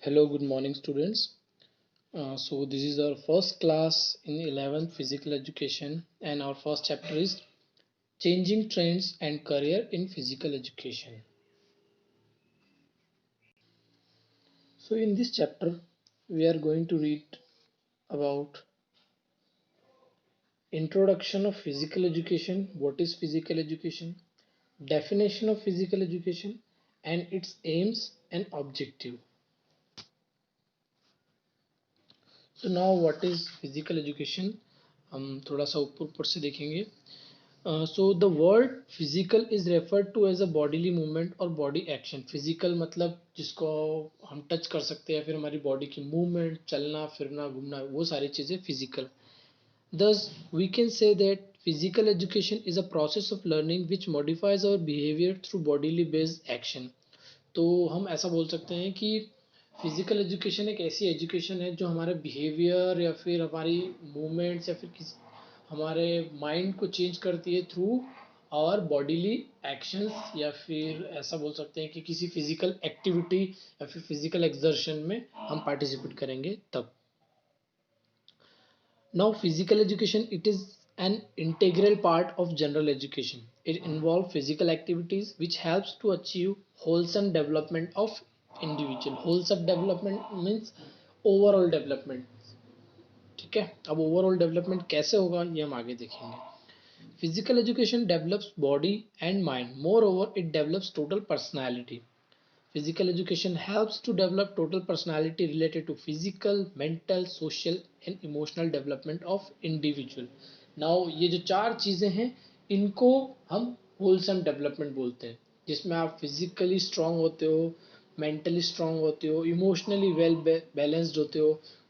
Hello, good morning, students. So this is our first class in 11th physical education, and our first chapter is changing trends and career in physical education. So in this chapter, we are going to read about introduction of physical education, what is physical education, definition of physical education, and its aims and objective. So now what is physical education? हम थोड़ा सा ऊपर से देखेंगे. So the word physical is referred to as a bodily movement or body action. Physical मतलब जिसको हम touch कर सकते हैं, फिर हमारी बॉडी की मूवमेंट, चलना फिरना घूमना, वो सारी चीज़ें physical. Thus we can say that physical education is a process of learning which modifies our behavior through bodily based action. तो हम ऐसा बोल सकते हैं कि फिजिकल एजुकेशन एक ऐसी एजुकेशन है जो हमारे बिहेवियर या फिर हमारी मूवमेंट्स या फिर किसी हमारे माइंड को चेंज करती है थ्रू और बॉडीली एक्शंस, या फिर ऐसा बोल सकते हैं कि किसी फिजिकल एक्टिविटी या फिर फिजिकल एक्सर्शन में हम पार्टिसिपेट करेंगे तब. Now, physical education, it is an integral part of general education. It involves physical activities which helps to achieve wholesome development of individual. Wholesome development means overall development. ठीक है, अब overall development कैसे होगा ये हम आगे देखेंगे. Physical education develops body and mind. Moreover, it develops total personality. Physical education helps to develop total personality related to physical, mental, social and emotional development of individual. Now ये जो चार चीज़ें हैं इनको हम wholesome development बोलते हैं, जिसमें आप physically strong होते हो, mentally strong होते हो, emotionally well balanced होते हो,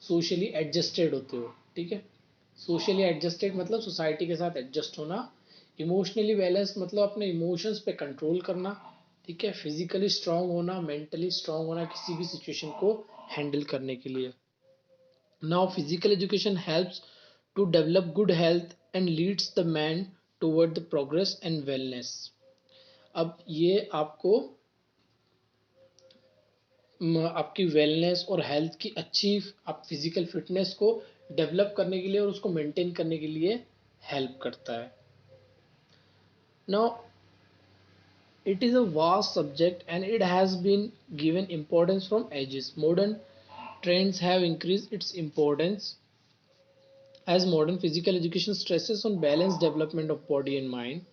socially adjusted होते हो. ठीक है, सोशली एडजस्टेड मतलब सोसाइटी के साथ एडजस्ट होना, इमोशनली बैलेंस मतलब अपने इमोशंस पे कंट्रोल करना. ठीक है, फिजिकली स्ट्रांग होना, मेंटली स्ट्रांग होना किसी भी सिचुएशन को हैंडल करने के लिए. Now physical education helps to develop good health and leads the man toward the progress and wellness. अब ये आपको आपकी वेलनेस और हेल्थ की अच्छी, आप फिजिकल फिटनेस को डेवलप करने के लिए और उसको मेंटेन करने के लिए हेल्प करता है. Now, it is a vast subject and it has been given importance from ages. Modern trends have increased its importance as modern physical education stresses on balanced development of body and mind.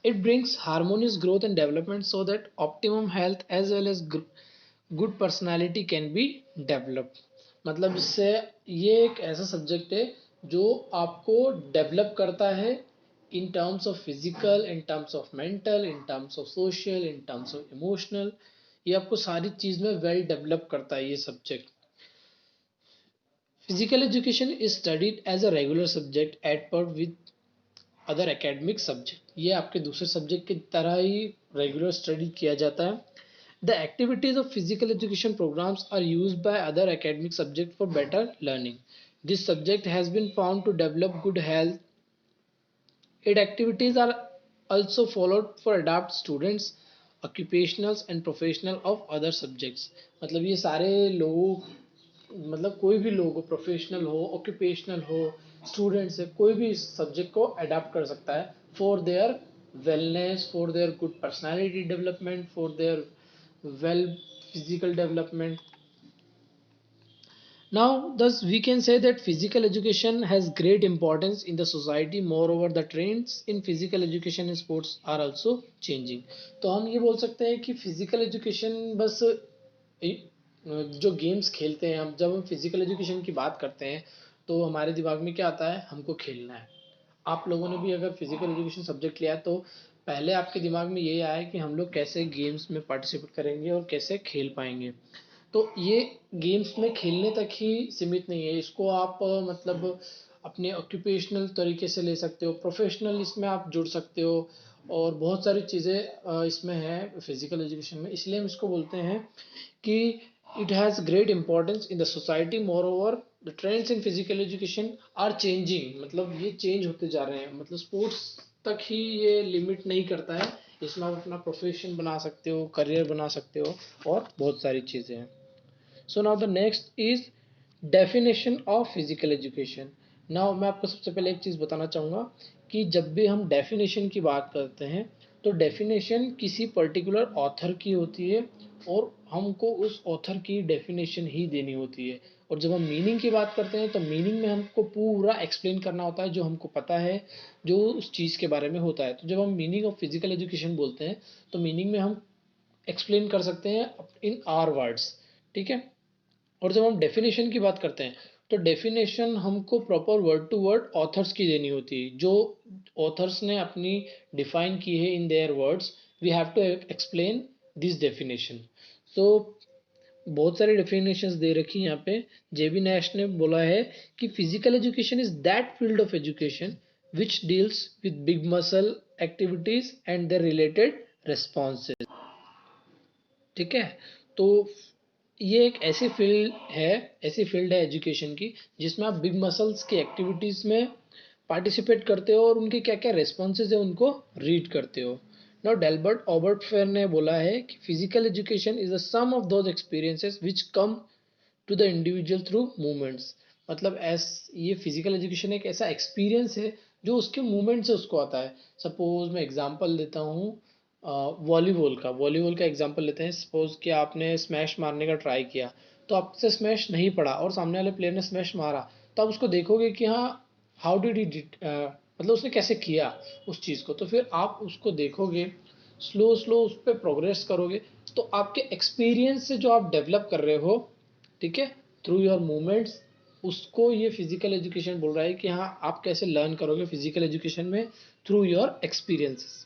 It brings harmonious growth and development so that optimum health as well as good personality can be developed. मतलब इससे ये एक ऐसा subject है जो आपको develop करता है in terms of physical, in terms of mental, in terms of social, in terms of emotional. ये आपको सारी चीज़ में वेल डेवलप करता है ये subject. Physical education is studied as a regular subject at par with other academic subject. ये आपके दूसरे सब्जेक्ट की तरह ही रेगुलर स्टडी किया जाता है. The activities of physical education programs are used by other academic subjects for better learning. This subject has been found to develop good health. Its activities are also followed for adapt students, occupationals and professional of other subjects. मतलब ये सारे लोग, मतलब कोई भी लोग हो, professional हो, ऑक्यूपेशनल हो, स्टूडेंट्स है, कोई भी इस सब्जेक्ट को अडाप्ट कर सकता है for their wellness, for their good personality development, for their well physical development. Now thus we can say that physical education has great importance in the society. Moreover, the trends in physical education and sports are also changing. तो हम ये बोल सकते हैं कि physical education बस जो games खेलते हैं, हम जब हम फिजिकल एजुकेशन की बात करते हैं तो हमारे दिमाग में क्या आता है, हमको खेलना है. आप लोगों ने भी अगर फिजिकल एजुकेशन सब्जेक्ट लिया तो पहले आपके दिमाग में यही आया कि हम लोग कैसे गेम्स में पार्टिसिपेट करेंगे और कैसे खेल पाएंगे. तो ये गेम्स में खेलने तक ही सीमित नहीं है, इसको आप मतलब अपने ऑक्यूपेशनल तरीके से ले सकते हो, प्रोफेशनल इसमें आप जुड़ सकते हो, और बहुत सारी चीज़ें इसमें है फिजिकल एजुकेशन में. इसलिए हम इसको बोलते हैं कि it has great importance in the society. Moreover, the trends in physical education are changing. मतलब ये चेंज होते जा रहे हैं, मतलब स्पोर्ट्स तक ही ये लिमिट नहीं करता है, इसमें आप अपना प्रोफेशन बना सकते हो, करियर बना सकते हो और बहुत सारी चीज़ें हैं. So now the next is definition of physical education. Now मैं आपको सबसे पहले एक चीज़ बताना चाहूँगा कि जब भी हम डेफिनेशन की बात करते हैं तो डेफिनेशन किसी पर्टिकुलर ऑथर की होती है और हमको उस ऑथर की डेफिनेशन ही देनी होती है। और जब हम मीनिंग की बात करते हैं तो मीनिंग में हमको पूरा एक्सप्लेन करना होता है जो हमको पता है, जो उस चीज़ के बारे में होता है। तो जब हम मीनिंग ऑफ फिजिकल एजुकेशन बोलते हैं तो मीनिंग में हम एक्सप्लेन कर सकते हैं इन आर वर्ड्स, ठीक है। और जब हम डेफिनेशन की बात करते हैं तो डेफिनेशन हमको proper word to word authors की देनी होती है, जो ऑथर्स ने अपनी डिफाइन की है in their words, we have to explain this definition. So बहुत सारी डेफिनेशंस दे रखी हैं यहाँ पे। जेबी नैश ने बोला है कि physical education is that field of education which deals with big muscle activities and their related responses, ठीक है। तो ये एक ऐसी फील्ड है एजुकेशन की जिसमें आप बिग मसल्स की एक्टिविटीज़ में पार्टिसिपेट करते हो और उनके क्या क्या रेस्पॉन्सेज है उनको रीड करते हो। नाउ डेल्बर्ट ऑबर्टफेयर ने बोला है कि physical education is the sum of those experiences which come to the individual through movements. मतलब ये फिजिकल एजुकेशन एक ऐसा एक्सपीरियंस है जो उसके मूवमेंट से उसको आता है। सपोज मैं एग्जांपल देता हूँ वॉलीबॉल का एग्जांपल लेते हैं। सपोज कि आपने स्मैश मारने का ट्राई किया तो आपसे स्मैश नहीं पड़ा और सामने वाले प्लेयर ने स्मैश मारा, तो आप उसको देखोगे कि हाँ हाउ डिड ही मतलब उसने कैसे किया उस चीज़ को। तो फिर आप उसको देखोगे, स्लो स्लो उस पर प्रोग्रेस करोगे, तो आपके एक्सपीरियंस से जो आप डेवलप कर रहे हो, ठीक है, थ्रू योर मूवमेंट्स, उसको ये फिजिकल एजुकेशन बोल रहा है कि हाँ आप कैसे लर्न करोगे फिजिकल एजुकेशन में थ्रू योर एक्सपीरियंसेस।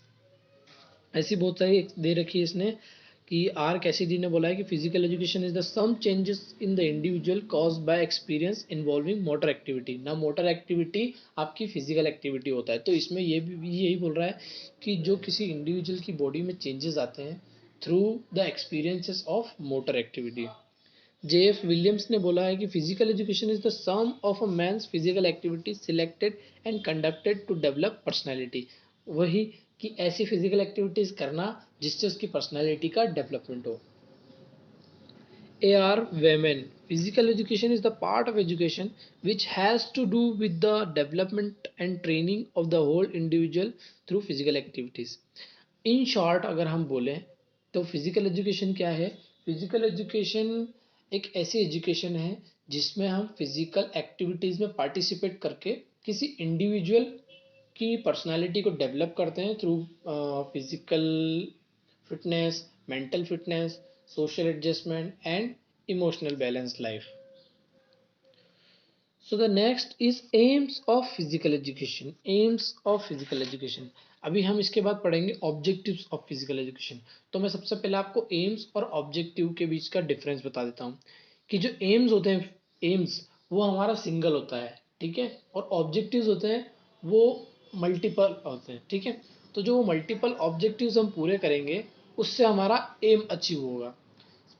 ऐसी बहुत सारी दे रखी है इसने कि आर कैसिडी ने बोला है कि physical education is the sum changes in the individual caused by experience involving motor activity. ना मोटर एक्टिविटी आपकी फिजिकल एक्टिविटी होता है, तो इसमें ये भी यही बोल रहा है कि जो किसी इंडिविजुअल की बॉडी में चेंजेस आते हैं through the experiences of motor activity. JF. Williams ने बोला है कि physical education is the sum of a man's physical activity selected and conducted to develop personality. वही कि ऐसी फिजिकल एक्टिविटीज करना जिससे उसकी पर्सनैलिटी का डेवलपमेंट हो। A.R. Wayman, physical education is the part of education which has to do with the development and training of the whole individual through physical activities. In short अगर हम बोलें तो physical education क्या है? Physical education एक ऐसी education है जिसमें हम फिजिकल एक्टिविटीज़ में पार्टिसिपेट करके किसी इंडिविजुअल की पर्सनालिटी को डेवलप करते हैं through physical fitness, mental fitness, social adjustment and emotional balanced life. So the next is aims of physical education. Aims of physical education. अभी हम इसके बाद पढ़ेंगे ऑब्जेक्टिव्स ऑफ फिजिकल एजुकेशन। तो मैं सबसे पहले आपको एम्स और ऑब्जेक्टिव के बीच का डिफरेंस बता देता हूँ कि जो एम्स होते हैं, एम्स वो हमारा सिंगल होता है, ठीक है, और ऑब्जेक्टिव्स होते हैं वो मल्टीपल होते हैं, ठीक है। तो जो मल्टीपल ऑब्जेक्टिव्स हम पूरे करेंगे उससे हमारा एम अचीव होगा।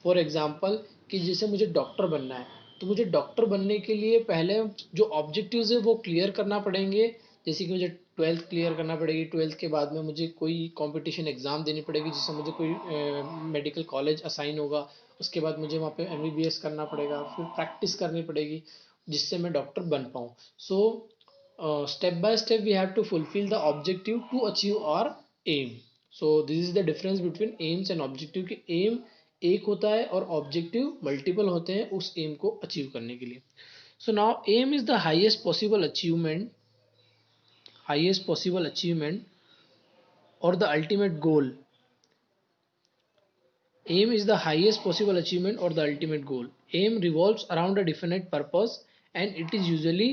फॉर एग्जाम्पल कि जैसे मुझे डॉक्टर बनना है, तो मुझे डॉक्टर बनने के लिए पहले जो ऑब्जेक्टिव्स है वो क्लियर करना पड़ेंगे। जैसे कि मुझे ट्वेल्थ क्लियर करना पड़ेगी, ट्वेल्थ के बाद में मुझे कोई कंपटीशन एग्ज़ाम देनी पड़ेगी जिससे मुझे कोई मेडिकल कॉलेज असाइन होगा। उसके बाद मुझे वहाँ पे एमबीबीएस करना पड़ेगा, फिर प्रैक्टिस करनी पड़ेगी जिससे मैं डॉक्टर बन पाऊँ। So step by step we have to fulfill the objective to achieve our aim. So this is the difference between aims and objective कि एम एक होता है और ऑब्जेक्टिव मल्टीपल होते हैं उस एम को अचीव करने के लिए। So now aim is the highest possible achievement और the ultimate goal. Aim is the highest possible achievement or the ultimate goal. Aim revolves around a definite purpose and it is usually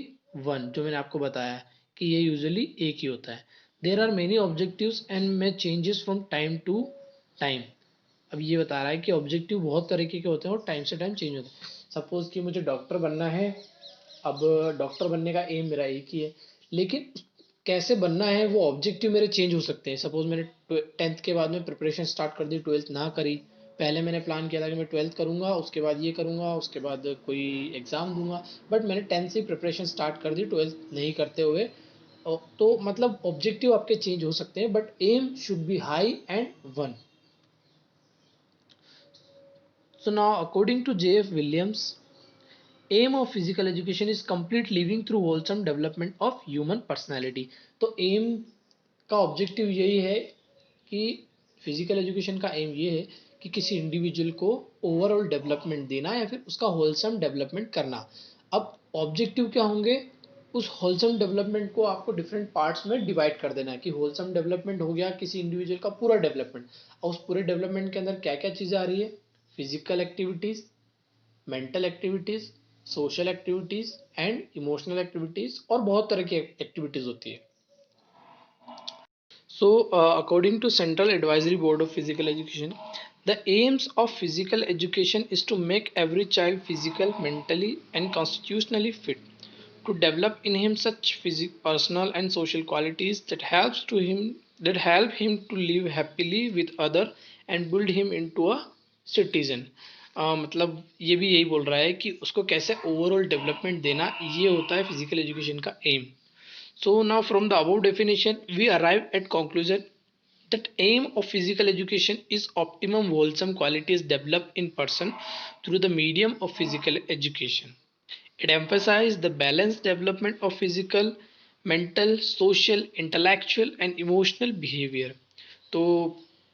one, जो मैंने आपको बताया है कि ये usually एक ही होता है। There are many objectives and may changes from time to time. अब ये बता रहा है कि ऑब्जेक्टिव बहुत तरीके के होते हैं और टाइम से टाइम चेंज होते हैं। सपोज कि मुझे डॉक्टर बनना है, अब डॉक्टर बनने का एम मेरा एक ही है, लेकिन कैसे बनना है वो ऑब्जेक्टिव मेरे चेंज हो सकते हैं। सपोज मैंने टेंथ के बाद में प्रिपरेशन स्टार्ट कर दी, ट्वेल्थ ना करी। पहले मैंने प्लान किया था कि मैं ट्वेल्थ करूँगा, उसके बाद ये करूँगा, उसके बाद कोई एग्ज़ाम दूंगा, बट मैंने टेंथ से प्रिपरेशन स्टार्ट कर दी ट्वेल्थ नहीं करते हुए। तो मतलब ऑब्जेक्टिव आपके चेंज हो सकते हैं but aim should be high and one. So now according to J.F. Williams, aim of physical education is complete living through wholesome development of human personality. तो aim का ऑब्जेक्टिव यही है कि फिजिकल एजुकेशन का M ये है कि किसी इंडिविजुअल को ओवरऑल डेवलपमेंट देना या फिर उसका होलसम डेवलपमेंट करना. अब ऑब्जेक्टिव क्या होंगे, उस होलसम डेवलपमेंट को आपको डिफरेंट पार्ट्स में डिवाइड कर देना है कि होलसम डेवलपमेंट हो गया किसी इंडिविजुअल का पूरा डेवलपमेंट, और उस पूरे डेवलपमेंट के अंदर क्या क्या चीज़ें आ रही है, physical activities, mental activities, social activities and emotional activities, और बहुत तरह की एक्टिविटीज़ होती है. So, according to Central Advisory Board of Physical Education, the aims of physical education is to make every child physical, mentally, and constitutionally fit, to develop in him such personal and social qualities that help him to live happily with other and build him into a citizen. मतलब ये भी यही बोल रहा है कि उसको कैसे ओवरऑल डेवलपमेंट देना, ये होता है फिजिकल एजुकेशन का M. So now from the above definition, we arrive at conclusion that aim of physical education is optimum wholesome qualities developed in person through the medium of physical education. It emphasizes the balanced development of physical, mental, social, intellectual and emotional behavior. तो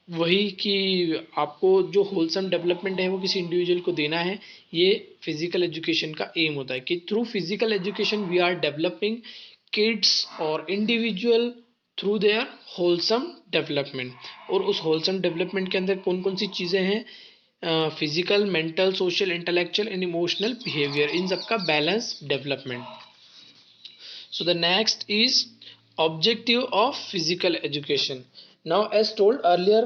वही कि आपको जो wholesome development है वो किसी individual को देना है, ये फिजिकल एजुकेशन का एम होता है कि through physical education we are developing kids और individual through their wholesome development. और उस होलसम डेवलपमेंट के अंदर कौन कौन सी चीज़ें हैं, physical, mental, social, intellectual and emotional behaviour, इन सब का balance development. So the next is objective of physical education. Now as told earlier,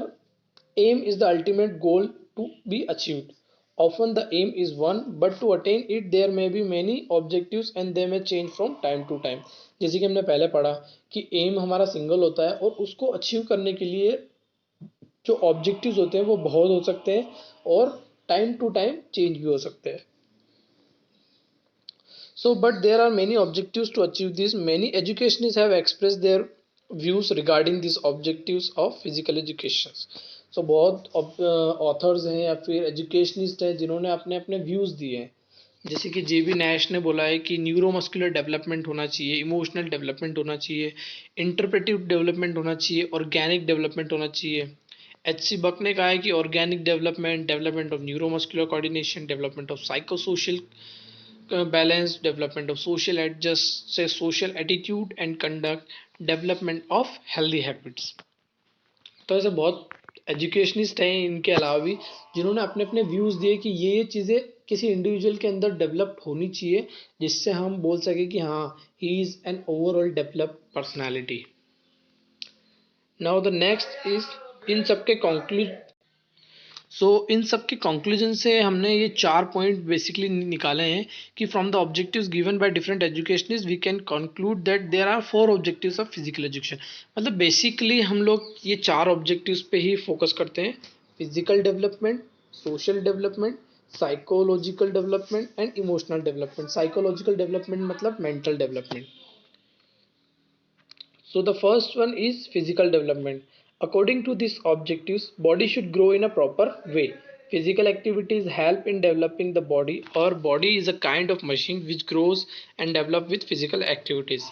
aim is the ultimate goal to be achieved. Often the aim is one, but to attain it there may be many objectives and they may change from time to time. जैसे कि हमने पहले पढ़ा कि M हमारा single होता है और उसको अचीव करने के लिए जो ऑब्जेक्टिव्स होते हैं वो बहुत हो सकते हैं और टाइम टू टाइम चेंज भी हो सकते हैं. So, but there are many objectives to achieve this. Many educationists have expressed their views regarding these objectives of physical education. So, बहुत ऑथर्स हैं या फिर एजुकेशनिस्ट हैं जिन्होंने अपने अपने व्यूज़ दिए हैं. जैसे कि JB नैश ने बोला है कि न्यूरोमस्कुलर डेवलपमेंट होना चाहिए, इमोशनल डेवलपमेंट होना चाहिए, इंटरप्रेटिव डेवलपमेंट होना चाहिए, ऑर्गेनिक डेवलपमेंट होना चाहिए. HC बक ने कहा है कि organic development, development of neuromuscular coordination, development of psychosocial balance, development of social adjust say social attitude and conduct, development of healthy habits. तो ऐसे बहुत एजुकेशनिस्ट हैं इनके अलावा भी जिन्होंने अपने अपने व्यूज़ दिए कि ये चीज़ें किसी इंडिविजुअल के अंदर डेवलप होनी चाहिए जिससे हम बोल सके कि हाँ he is an overall developed personality. Now the next is in सबके कंक्लूड. सो इन सब के कंक्लूजन से हमने ये 4 पॉइंट बेसिकली निकाले हैं कि from the objectives given by different educationist we can conclude that there are 4 objectives of physical education. मतलब बेसिकली हम लोग ये 4 ऑब्जेक्टिव्स पे ही फोकस करते हैं: physical development, social development, psychological development and emotional development. Psychological development मतलब mental development. So the first one is physical development. According to these objectives, body should grow in a proper way. Physical activities help in developing the body. Our body is a kind of machine which grows and develops with physical activities.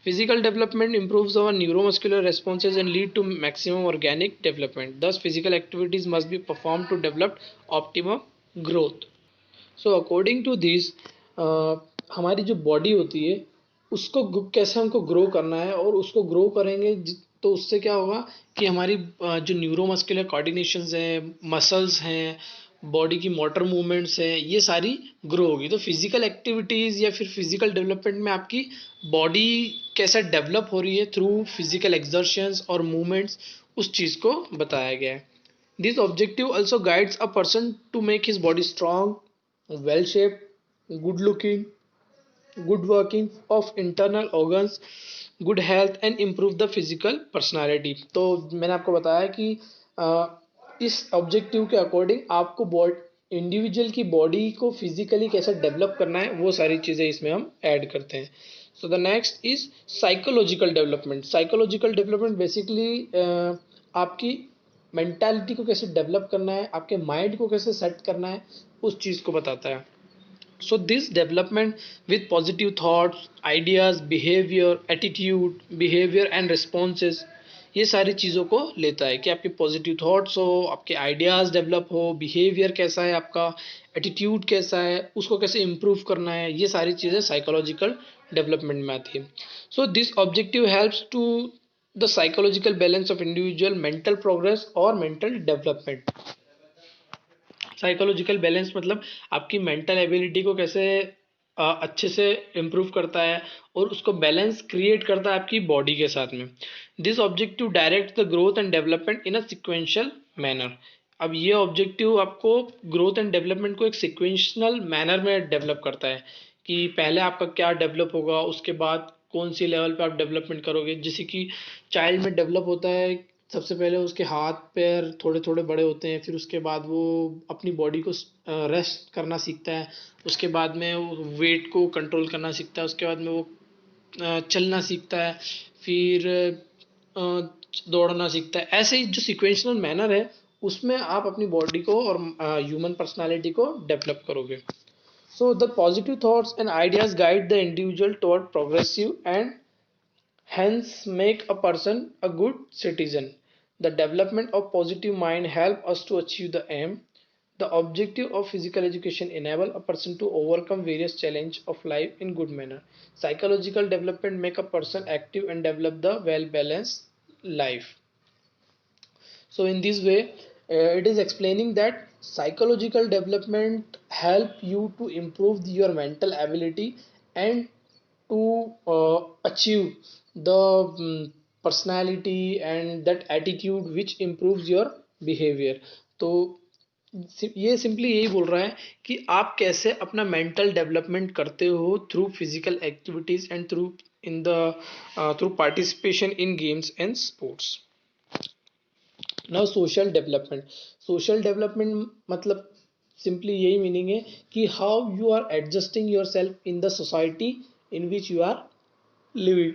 Physical development improves our neuromuscular responses and lead to maximum organic development. Thus, physical activities must be performed to develop optimum growth. So according to this, हमारी जो body होती है उसको कैसे हमको grow करना है और उसको ग्रो करेंगे तो उससे क्या होगा कि हमारी जो न्यूरोमस्कुलर कोऑर्डिनेशंस हैं, मसल्स हैं, बॉडी की मोटर मूवमेंट्स हैं, ये सारी ग्रो होगी. तो फिजिकल एक्टिविटीज़ या फिर फिजिकल डेवलपमेंट में आपकी बॉडी कैसे डेवलप हो रही है थ्रू फिजिकल एक्सर्शंस और मूवमेंट्स, उस चीज़ को बताया गया है. This objective also guides a person to make his body strong, well shaped, good looking, good working of internal organs, good health and improve the physical personality. तो मैंने आपको बताया कि इस ऑब्जेक्टिव के अकॉर्डिंग आपको इंडिविजुअल की बॉडी को फिजिकली कैसे डेवलप करना है वो सारी चीज़ें इसमें हम ऐड करते हैं. So the next is psychological development. Psychological development basically आपकी मेंटालिटी को कैसे डेवलप करना है, आपके माइंड को कैसे सेट करना है, उस चीज़ को बताता है. So this development with positive thoughts, ideas, behavior and responses, ये सारी चीज़ों को लेता है कि आपके पॉजिटिव थॉट्स हो, आपके आइडियाज़ डेवलप हो, बिहेवियर कैसा है आपका, एटीट्यूड कैसा है, उसको कैसे इम्प्रूव करना है, ये सारी चीज़ें साइकोलॉजिकल डेवलपमेंट में आती है. So this objective helps to the psychological balance of individual mental progress और मेंटल डेवलपमेंट. साइकोलॉजिकल बैलेंस मतलब आपकी मेंटल एबिलिटी को कैसे अच्छे से इम्प्रूव करता है और उसको बैलेंस क्रिएट करता है आपकी बॉडी के साथ में. This objective direct the growth and development in a sequential manner. अब ये ऑब्जेक्टिव आपको ग्रोथ एंड डेवलपमेंट को एक सिक्वेंशनल मैनर में डेवलप करता है कि पहले आपका क्या डेवलप होगा, उसके बाद कौन सी लेवल पे आप डेवलपमेंट करोगे. जैसे कि चाइल्ड में डेवलप होता है, सबसे पहले उसके हाथ पैर थोड़े थोड़े बड़े होते हैं, फिर उसके बाद वो अपनी बॉडी को रेस्ट करना सीखता है, उसके बाद में वो वेट को कंट्रोल करना सीखता है, उसके बाद में वो चलना सीखता है, फिर दौड़ना सीखता है. ऐसे ही जो सिक्वेंशनल मैनर है उसमें आप अपनी बॉडी को और ह्यूमन पर्सनालिटी को डेवलप करोगे. So the positive thoughts and ideas guide the individual toward progressive and hence make a person a good citizen. The development of positive mind help us to achieve the aim. The objective of physical education enable a person to overcome various challenges of life in good manner. Psychological development make a person active and develop the well balanced life. So in this way, it is explaining that psychological development help you to improve your mental ability and to achieve the personality and that attitude which improves your behavior. तो ये simply यही बोल रहा है कि आप कैसे अपना मेंटल डेवलपमेंट करते हो through physical activities and through participation in games and sports. Now social development मतलब सिंपली यही मीनिंग है कि how you are adjusting your self in the society in which you are living.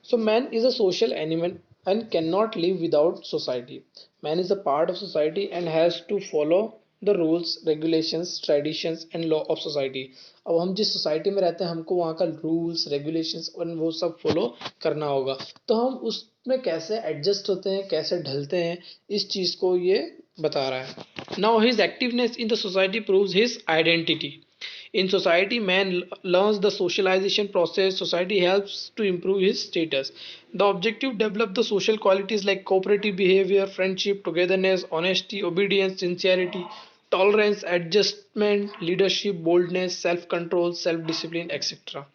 So man is a social animal and cannot live without society. Man is a part of society and has to follow the rules, regulations, traditions and law of society. अब हम जिस society में रहते हैं हमको वहाँ का rules regulations और वो सब फॉलो करना होगा. तो हम उसमें कैसे एडजस्ट होते हैं, कैसे ढलते हैं, इस चीज़ को ये बता रहा है. Now his activeness in the society proves his identity. In society, man learns the socialization process. Society helps to improve his status. The objective develop the social qualities like cooperative behavior, friendship, togetherness, honesty, obedience, sincerity, tolerance, adjustment, leadership, boldness, self-control, self-discipline, etc.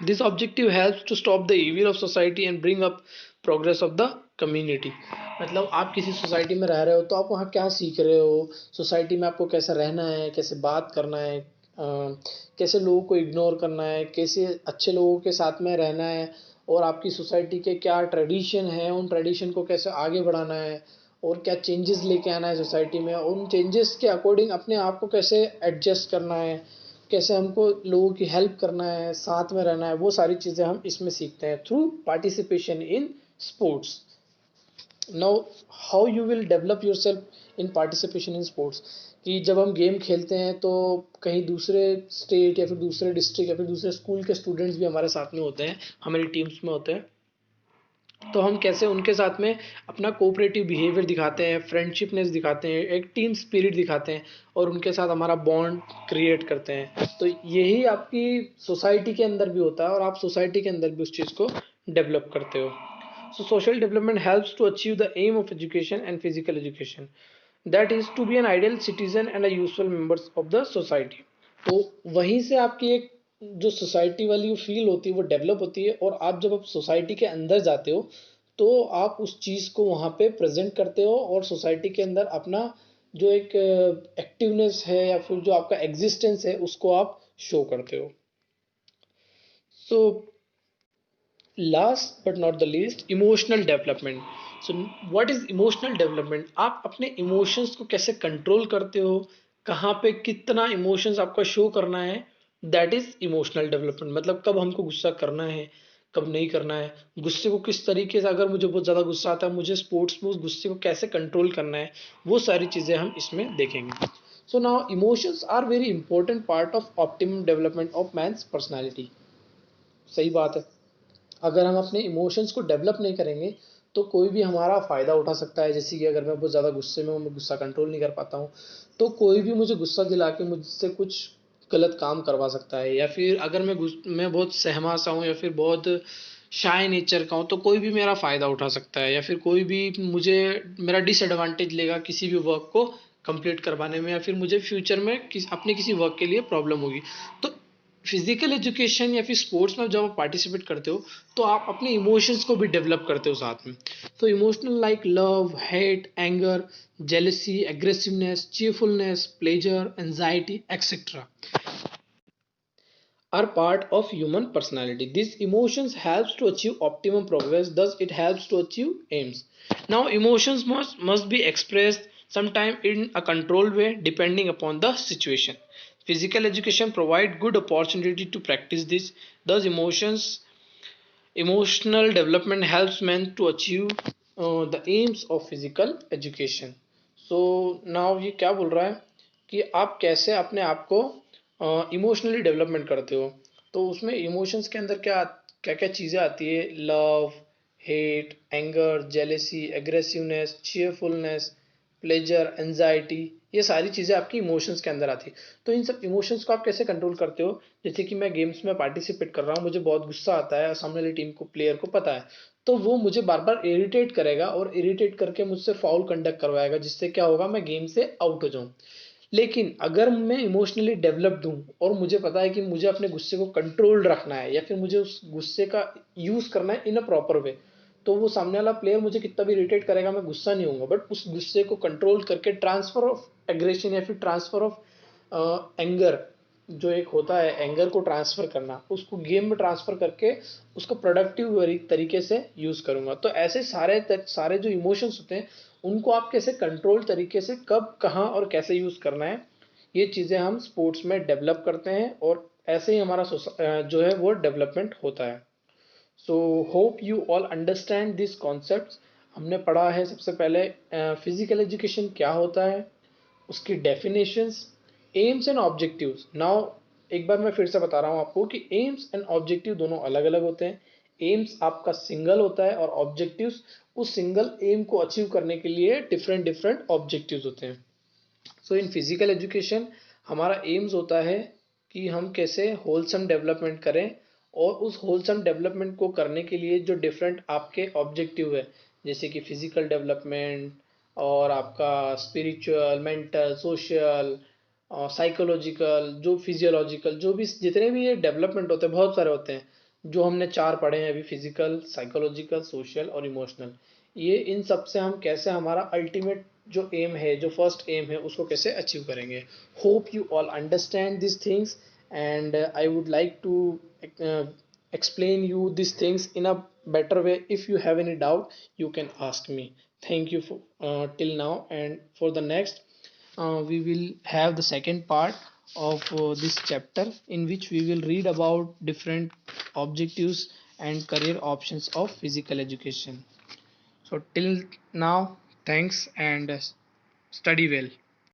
This objective helps to stop the evil of society and bring up progress of the community. मतलब आप किसी society में रह रहे हो तो आप वहाँ क्या सीख रहे हो, सोसाइटी में आपको कैसे रहना है, कैसे बात करना है, कैसे लोगों को इग्नोर करना है, कैसे अच्छे लोगों के साथ में रहना है, और आपकी सोसाइटी के क्या ट्रेडिशन है, उन ट्रेडिशन को कैसे आगे बढ़ाना है, और क्या चेंजेस लेके आना है सोसाइटी में, और उन चेंजेस के अकॉर्डिंग अपने आप को कैसे एडजस्ट करना है, कैसे हमको लोगों की हेल्प करना है, साथ में रहना है, वो सारी चीज़ें हम इसमें सीखते हैं through participation in sports. Now how you will develop your self in participation in sports, कि जब हम गेम खेलते हैं तो कहीं दूसरे स्टेट या फिर दूसरे डिस्ट्रिक्ट या फिर दूसरे स्कूल के स्टूडेंट्स भी हमारे साथ में होते हैं, हमारी टीम्स में होते हैं, तो हम कैसे उनके साथ में अपना कोऑपरेटिव बिहेवियर दिखाते हैं, फ्रेंडशिपनेस दिखाते हैं, एक टीम स्पिरिट दिखाते हैं और उनके साथ हमारा बॉन्ड क्रिएट करते हैं. तो यही आपकी सोसाइटी के अंदर भी होता है और आप सोसाइटी के अंदर भी उस चीज़ को डेवलप करते हो. So social development helps to achieve the aim of education and physical education. That is to be an ideal citizen and a useful members of the society. तो वहीं से आपकी एक जो सोसाइटी वाली फील होती है वो डेवलप होती है, और आप जब आप सोसाइटी के अंदर जाते हो तो आप उस चीज़ को वहाँ पे प्रेजेंट करते हो और सोसाइटी के अंदर अपना जो एक एक्टिवनेस है या फिर जो आपका एग्जिस्टेंस है उसको आप शो करते हो. So last but not the least, emotional development. So what is emotional development? आप अपने इमोशंस को कैसे कंट्रोल करते हो, कहाँ पे कितना इमोशंस आपका शो करना है, दैट इज इमोशनल डेवलपमेंट. मतलब कब हमको गुस्सा करना है, कब नहीं करना है, गुस्से को किस तरीके से, अगर मुझे बहुत ज़्यादा गुस्सा आता है, मुझे स्पोर्ट्स में उस गुस्से को कैसे कंट्रोल करना है, वो सारी चीज़ें हम इसमें देखेंगे। So now emotions are very important part of optimum development of man's personality. सही बात है, अगर हम अपने इमोशंस को डेवलप नहीं करेंगे तो कोई भी हमारा फ़ायदा उठा सकता है। जैसे कि अगर मैं बहुत ज़्यादा गुस्से में हूँ, मैं गुस्सा कंट्रोल नहीं कर पाता हूँ, तो कोई भी मुझे गुस्सा दिला के मुझसे कुछ गलत काम करवा सकता है। या फिर अगर मैं बहुत सहमा सा हूँ या फिर बहुत शाय नेचर का हूँ, तो कोई भी मेरा फ़ायदा उठा सकता है, या फिर कोई भी मुझे मेरा डिसएडवांटेज लेगा किसी भी वर्क को कंप्लीट करवाने में, या फिर मुझे फ्यूचर में अपने किसी वर्क के लिए प्रॉब्लम होगी। तो फिजिकल एजुकेशन या फिर स्पोर्ट्स में जब आप पार्टिसिपेट करते हो तो आप अपने इमोशंस को भी डेवलप करते हो साथ में। तो emotional like love, hate, anger, jealousy, aggressiveness, cheerfulness, pleasure, anxiety etcetera are part of human personality. These emotions helps to achieve optimum progress, thus it helps to achieve aims. Now emotions must be expressed sometime in a controlled way depending upon the situation. Physical education provide good opportunity to practice this. Thus emotional development helps men to achieve the aims of physical education. So now ये क्या बोल रहा है कि आप कैसे अपने आप को इमोशनली डेवलपमेंट करते हो। तो उसमें इमोशंस के अंदर क्या क्या क्या चीज़ें आती है, love, hate, anger, jealousy, aggressiveness, cheerfulness, pleasure, anxiety, ये सारी चीज़ें आपकी इमोशंस के अंदर आती है। तो इन सब इमोशंस को आप कैसे कंट्रोल करते हो। जैसे कि मैं गेम्स में पार्टिसिपेट कर रहा हूँ, मुझे बहुत गुस्सा आता है, सामने वाली टीम को, प्लेयर को पता है, तो वो मुझे बार बार इरिटेट करेगा और इरिटेट करके मुझसे फाउल कंडक्ट करवाएगा, जिससे क्या होगा, मैं गेम से आउट हो जाऊँ। लेकिन अगर मैं इमोशनली डेवलप्ड हूँ और मुझे पता है कि मुझे अपने गुस्से को कंट्रोल रखना है या फिर मुझे उस गुस्से का यूज़ करना है इन अ प्रॉपर वे, तो वो सामने वाला प्लेयर मुझे कितना भी इरिटेट करेगा, मैं गुस्सा नहीं होऊंगा, बट उस गुस्से को कंट्रोल करके ट्रांसफर ऑफ एग्रेशन या फिर ट्रांसफर ऑफ एंगर, जो एक होता है एंगर को ट्रांसफर करना, उसको गेम में ट्रांसफर करके उसको प्रोडक्टिव तरीके से यूज करूंगा। तो ऐसे सारे जो इमोशंस होते हैं उनको आप कैसे कंट्रोल तरीके से कब, कहाँ और कैसे यूज करना है, ये चीजें हम स्पोर्ट्स में डेवलप करते हैं और ऐसे ही हमारा जो है वो डेवलपमेंट होता है। So hope you all understand this concept. हमने पढ़ा है सबसे पहले फिजिकल एजुकेशन क्या होता है, उसकी definitions, AIIMS and objectives. Now एक बार मैं फिर से बता रहा हूँ आपको कि एम्स एंड ऑब्जेक्टिव दोनों अलग अलग होते हैं। एम्स आपका सिंगल होता है और ऑब्जेक्टिव्स उस सिंगल एम को अचीव करने के लिए डिफरेंट डिफरेंट ऑब्जेक्टिव्स होते हैं। सो इन फिजिकल एजुकेशन हमारा एम्स होता है कि हम कैसे होलसम डेवलपमेंट करें, और उस होलसम डेवलपमेंट को करने के लिए जो डिफरेंट आपके ऑब्जेक्टिव है, जैसे कि फिजिकल डेवलपमेंट और आपका स्पिरिचुअल, मेंटल, सोशल, साइकोलॉजिकल, जो फिजियोलॉजिकल, जो भी जितने भी ये डेवलपमेंट होते हैं बहुत सारे होते हैं, जो हमने चार पढ़े हैं अभी, फिजिकल, साइकोलॉजिकल, सोशल और इमोशनल। ये इन सब से हम कैसे हमारा अल्टीमेट जो एम है, जो फर्स्ट एम है, उसको कैसे अचीव करेंगे। Hope you all understand this things and I would like to explain you these things in a better way. If you have any doubt you can ask me. Thank you for till now, and for the next we will have the second part of this chapter, in which we will read about different objectives and career options of physical education. So till now, thanks and study well.